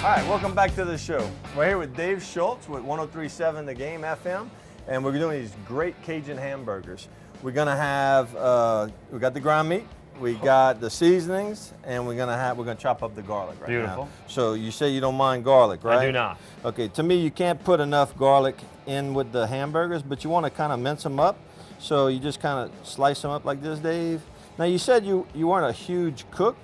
All right, welcome back to the show. We're here with Dave Schultz with 103.7 The Game FM, and we're doing these great Cajun hamburgers. We're gonna have, we got the ground meat, we got the seasonings, and we're gonna chop up the garlic right Beautiful. now. So you say you don't mind garlic, right? I do not. Okay, to me, you can't put enough garlic in with the hamburgers, but you want to kind of mince them up. So you just kind of slice them up like this, Dave. Now you said you weren't a huge cook.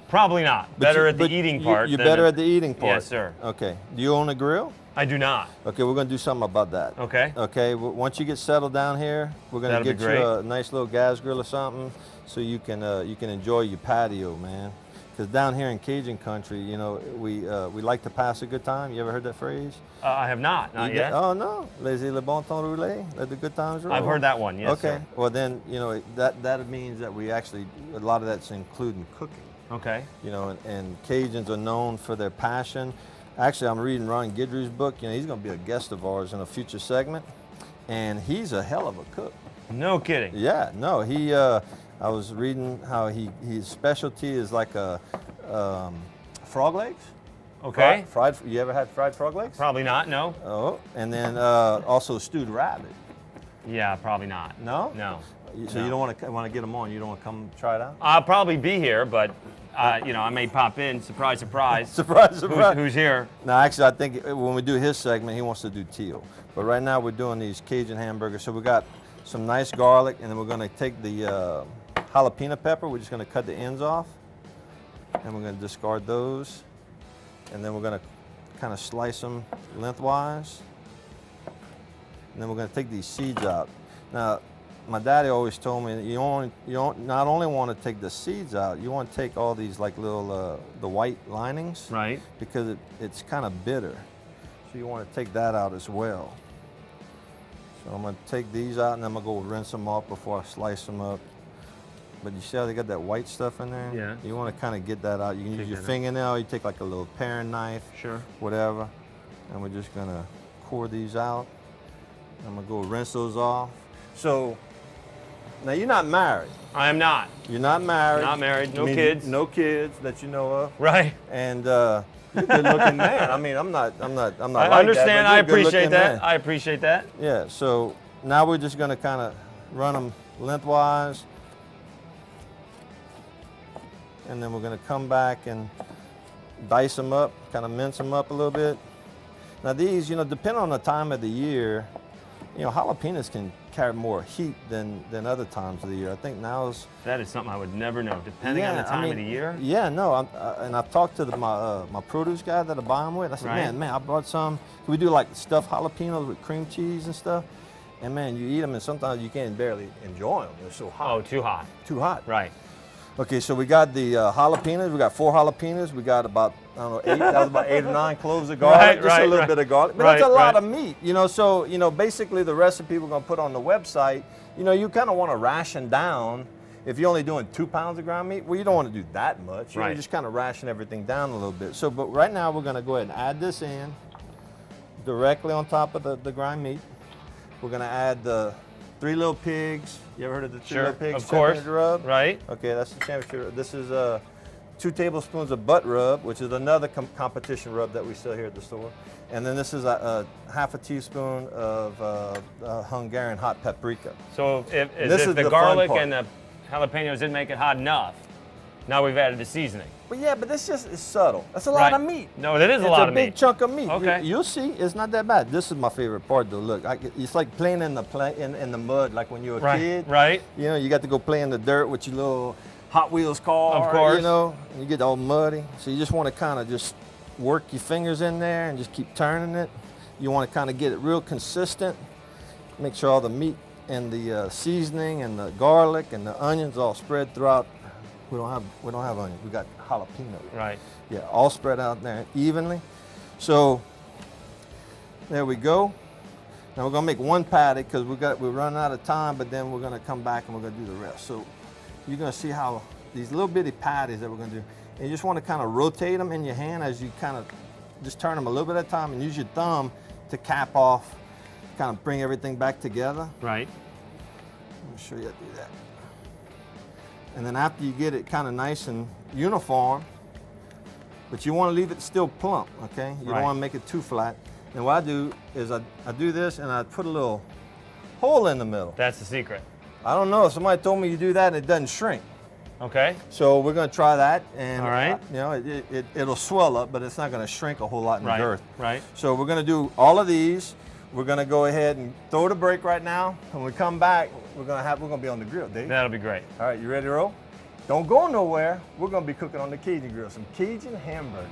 Probably not. Better at the eating part. You're better at the eating part. Yes, sir. Okay. Do you own a grill? I do not. Okay, we're going to do something about that. Okay. Okay, once you get settled down here, we're going to get you a nice little gas grill or something so you can enjoy your patio, man. Because down here in Cajun country, you know, we like to pass a good time. You ever heard that phrase? I have not yet. Oh, no. Laissez le bon temps rouler. Let the good times roll. I've heard that one, yes, Okay. sir. Well, then, you know, that means that we actually, a lot of that's including cooking. Okay. You know, and Cajuns are known for their passion. Actually, I'm reading Ron Guidry's book. You know, he's going to be a guest of ours in a future segment, and he's a hell of a cook. No kidding. Yeah, no, I was reading how his specialty is like frog legs. Okay. Fried. You ever had fried frog legs? Probably not, no. Oh, and then also stewed rabbit. Yeah, probably not. No? No. So you don't want to get them on? You don't want to come try it out? I'll probably be here, but you know, I may pop in. Surprise, surprise. Surprise, surprise. Who's here? No, actually, I think when we do his segment, he wants to do teal. But right now, we're doing these Cajun hamburgers. So we got some nice garlic, and then we're going to take the jalapeno pepper. We're just going to cut the ends off, and we're going to discard those. And then we're going to kind of slice them lengthwise. And then we're going to take these seeds out. Now, my daddy always told me that you not only want to take the seeds out, you want to take all these like little the white linings, Right. Because it's kind of bitter. So you want to take that out as well. So I'm going to take these out, and I'm going to go rinse them off before I slice them up. But you see how they got that white stuff in there? Yeah. You want to kind of get that out. You can use your fingernail. You take like a little paring knife, Sure. whatever. And we're just going to core these out. I'm going to go rinse those off. So now you're not married. I am not. You're not married. Not married. No Means kids. No kids that you know of. Right. And you're a good-looking man. I mean, I'm not. I like understand. That, I but you're a appreciate good-looking that. man. I appreciate that. Yeah. So now we're just going to kind of run them lengthwise, and then we're going to come back and dice them up, kind of mince them up a little bit. Now these, you know, depending on the time of the year, you know, jalapenos can carry more heat than other times of the year. I think now's... That is something I would never know, depending on the time of the year. Yeah, no, and I've talked to my produce guy that I buy them with. I said, man, I brought some. We do like stuffed jalapenos with cream cheese and stuff. And man, you eat them and sometimes you can't barely enjoy them. They're so hot. Oh, too hot. Too hot. Right. Okay, so we got the jalapenos. We got 4 jalapenos. We got about, I don't know, 8. That was about 8 or 9 cloves of garlic. Just a little bit of garlic. But that's a lot of meat, you know. So, you know, basically the recipe we're going to put on the website, you know, you kind of want to ration down. If you're only doing 2 pounds of ground meat, well, you don't want to do that much. You just kind of ration everything down a little bit. So, but right now we're going to go ahead and add this in directly on top of the ground meat. We're going to add the 3 little pigs. You ever heard of the 3 little pigs? Of course. Rub? Right. Okay, that's the championship rub. This is 2 tablespoons of butt rub, which is another competition rub that we sell here at the store. And then this is a half a teaspoon of Hungarian hot paprika. So if the garlic and the jalapenos didn't make it hot enough, now we've added the seasoning. But yeah, but this just is subtle. That's a lot of meat. No, that is a lot of meat. It's a big chunk of meat. Okay. You'll see, it's not that bad. This is my favorite part though. Look, it's like playing in the mud like when you were a kid. Right. You know, you got to go play in the dirt with your little Hot Wheels car. Of course. You know, and you get all muddy. So you just want to kind of just work your fingers in there and just keep turning it. You want to kind of get it real consistent. Make sure all the meat and the seasoning and the garlic and the onions all spread throughout. We don't have onions. We got jalapeno. Right. Yeah, all spread out there evenly. So there we go. Now we're gonna make 1 patty because we're running out of time, but then we're gonna come back and we're gonna do the rest. So you're gonna see how these little bitty patties that we're gonna do, and you just want to kind of rotate them in your hand as you kind of just turn them a little bit at a time and use your thumb to cap off, kind of bring everything back together. Right. Let me show you how to do that. And then after you get it kind of nice and uniform, but you want to leave it still plump, okay? You don't want to make it too flat. And what I do is I do this and I put a little hole in the middle. That's the secret. I don't know. Somebody told me you do that and it doesn't shrink. Okay. So we're going to try that, and all right. You know, it'll swell up, but it's not going to shrink a whole lot in the girth. Right. So we're going to do all of these. We're going to go ahead and throw the break right now. When we come back, we're going to be on the grill, Dave. That'll be great. All right, you ready to roll? Don't go nowhere. We're going to be cooking on the Cajun grill, some Cajun hamburger.